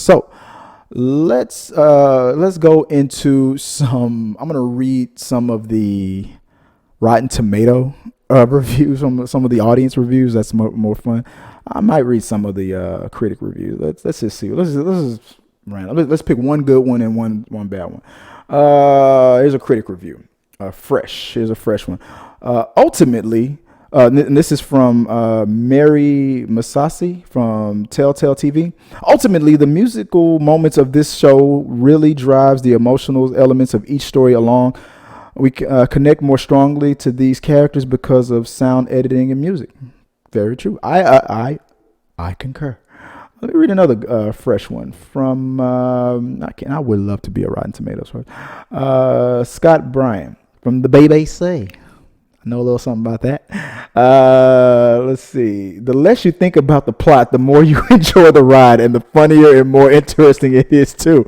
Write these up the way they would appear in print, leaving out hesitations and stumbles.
So let's go into some. I'm gonna read some of the Rotten Tomato reviews, some of the audience reviews. That's more fun. I might read some of the critic reviews. Let's just see. Let's just random. Let's pick one good one and one bad one. Here's a critic review. Fresh. Here's a fresh one. Ultimately, and this is from Mary Masasi from Telltale TV. Ultimately, the musical moments of this show really drives the emotional elements of each story along. We connect more strongly to these characters because of sound editing and music. Very true. I concur. Let me read another fresh one from. I would love to be a Rotten Tomatoes. Scott Bryan from the BBC. I know a little something about that. Let's see. The less you think about the plot, the more you enjoy the ride, and the funnier and more interesting it is too.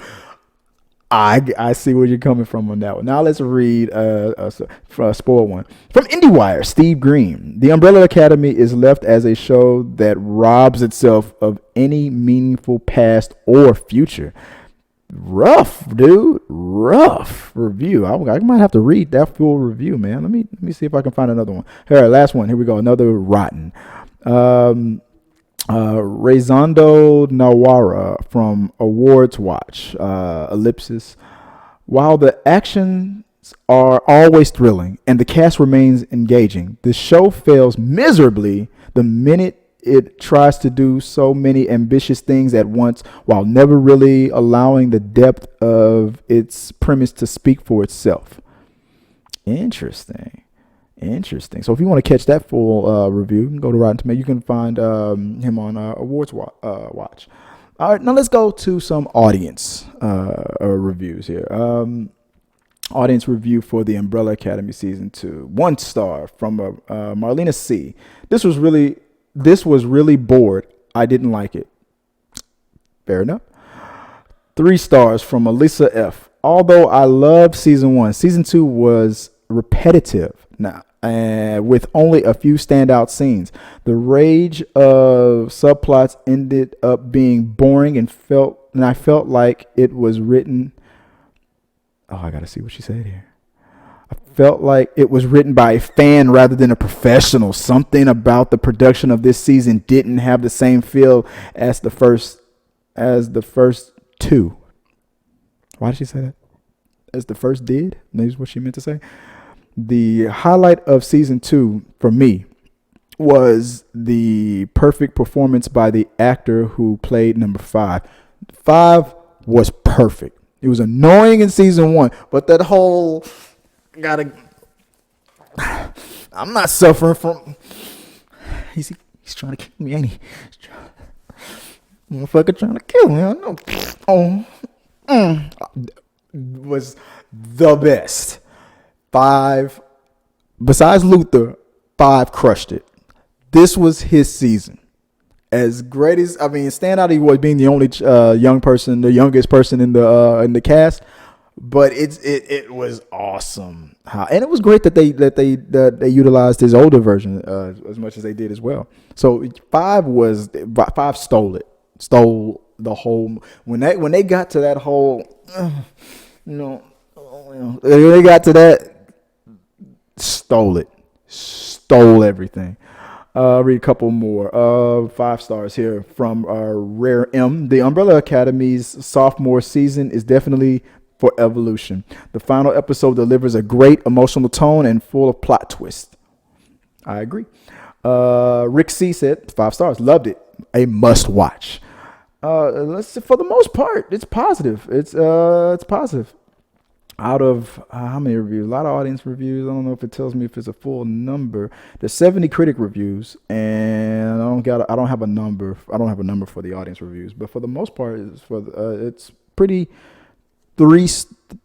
I see where you're coming from on that one. Now let's read a spoiled one. From IndieWire, Steve Green. The Umbrella Academy is left as a show that robs itself of any meaningful past or future. Rough, dude. Rough review. I might have to read that full review, man. Let me see if I can find another one. Here, last one. Here we go. Another rotten. Rayzondo Nawara from Awards Watch. Ellipsis. While the actions are always thrilling and the cast remains engaging, the show fails miserably the minute it tries to do so many ambitious things at once while never really allowing the depth of its premise to speak for itself. Interesting. So if you want to catch that full review, you can go to Rotten Tomatoes. You can find him on Awards Watch. All right, now let's go to some audience reviews here. Audience review for the Umbrella Academy Season 2. 1 star from Marlena C. This was really bored. I didn't like it. Fair enough. 3 stars from Alyssa F. Although I loved Season 1, Season 2 was repetitive now, with only a few standout scenes. The rage of subplots ended up being boring and I felt like it was written. Oh, I gotta see what she said here. Felt like it was written by a fan rather than a professional. Something about the production of this season didn't have the same feel as the first 2. Why did she say that? As the first did? Maybe is what she meant to say. The highlight of season 2 for me was the perfect performance by the actor who played number 5. 5 was perfect. It was annoying in season 1, but that whole I'm not suffering from. He's trying to kill me, ain't he? Motherfucker trying to kill me. I know. Was the best. 5, besides Luther, 5 crushed it. This was his season. As great as standout he was being the only the youngest person in the cast. But it was awesome, and it was great that they utilized his older version as much as they did as well. So 5 stole the whole. When they got to that whole, when they got to that, stole everything. Read a couple more. 5 stars here from Rare M. The Umbrella Academy's sophomore season is definitely for evolution. The final episode delivers a great emotional tone and full of plot twists. I agree. Rick C said 5 stars. Loved it. A must watch. Let's see, for the most part, it's positive. It's positive. Out of how many reviews? A lot of audience reviews. I don't know if it tells me if it's a full number. There's 70 critic reviews, and I don't have a number. I don't have a number for the audience reviews, but for the most part, it's pretty 3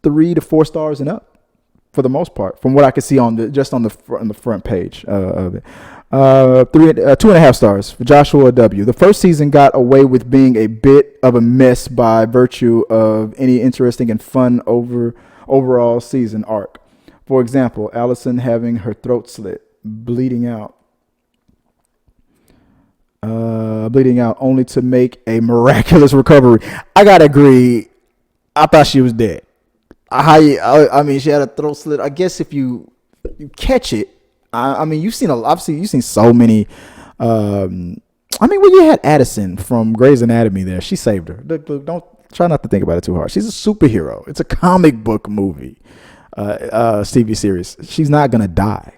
to 4 stars and up for the most part, from what I can see on the front page of it. 2.5 stars for Joshua W. The first season got away with being a bit of a mess by virtue of any interesting and fun overall season arc. For example, Allison having her throat slit, bleeding out. bleeding out only to make a miraculous recovery. I gotta agree. I thought she was dead. I mean, she had a throat slit. I guess if you catch it, I mean, obviously you've seen so many. I mean, well, you had Addison from Grey's Anatomy there. She saved her. Look, don't try not to think about it too hard. She's a superhero. It's a comic book movie, TV series. She's not gonna die.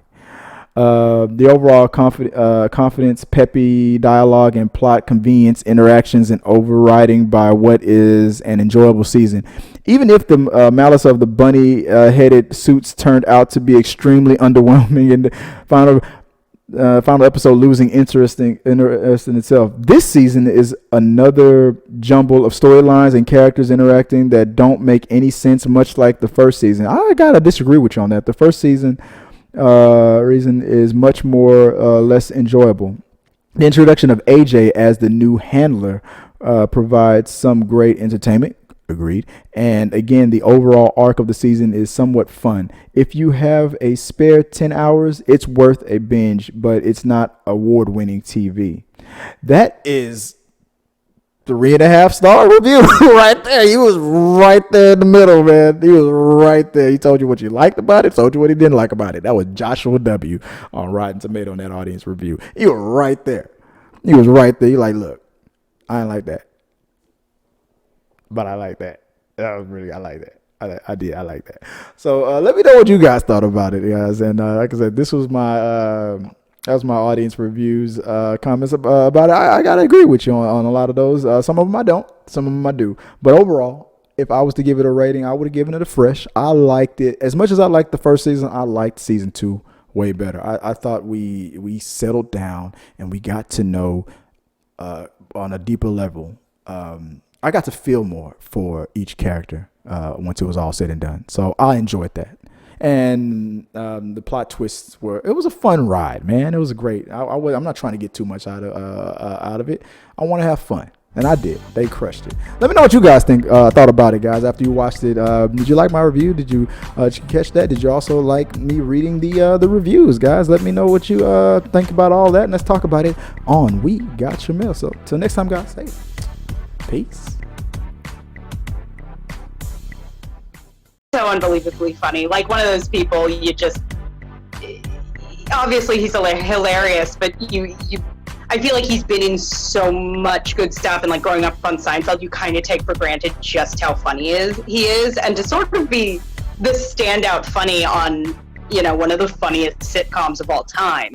The overall confidence, peppy dialogue, and plot convenience interactions and overriding by what is an enjoyable season. Even if the malice of the bunny-headed suits turned out to be extremely underwhelming in the final episode, losing interest in itself. This season is another jumble of storylines and characters interacting that don't make any sense, much like the first season. I gotta disagree with you on that. The first season reason is much more less enjoyable. The introduction of AJ as the new handler provides some great entertainment. Agreed. And again, the overall arc of the season is somewhat fun. If you have a spare 10 hours, it's worth a binge, but it's not award-winning TV. That is 3.5-star review right there. He was right there in the middle, man. He was right there. He told you what you liked about it, told you what he didn't like about it. That was Joshua W. on Rotten Tomato on that audience review. He was right there. He was right there. He like, look, I ain't like that, but I like that. That was really, I like that. I like that. So let me know what you guys thought about it, guys. And like I said, this was my that was my audience reviews, comments about it. I gotta agree with you on a lot of those. Some of them I don't, some of them I do. But overall, if I was to give it a rating, I would have given it a fresh. I liked it as much as I liked the first season. I liked season 2 way better. I thought we settled down and we got to know on a deeper level. I got to feel more for each character once it was all said and done. So I enjoyed that. And the plot twists it was a fun ride, man. It was a great. I'm not trying to get too much out of it. I want to have fun, and I did. They crushed it. Let me know what you guys thought about it, guys. After you watched it, did you like my review? Did you catch that? Did you also like me reading the reviews, guys? Let me know what you think about all that, and let's talk about it on We Got Your Mail. So till next time, guys. Say peace. So unbelievably funny. Like one of those people you just, obviously he's hilarious, but I feel like he's been in so much good stuff, and like growing up on Seinfeld, you kind of take for granted just how funny he is, and to sort of be the standout funny on, one of the funniest sitcoms of all time.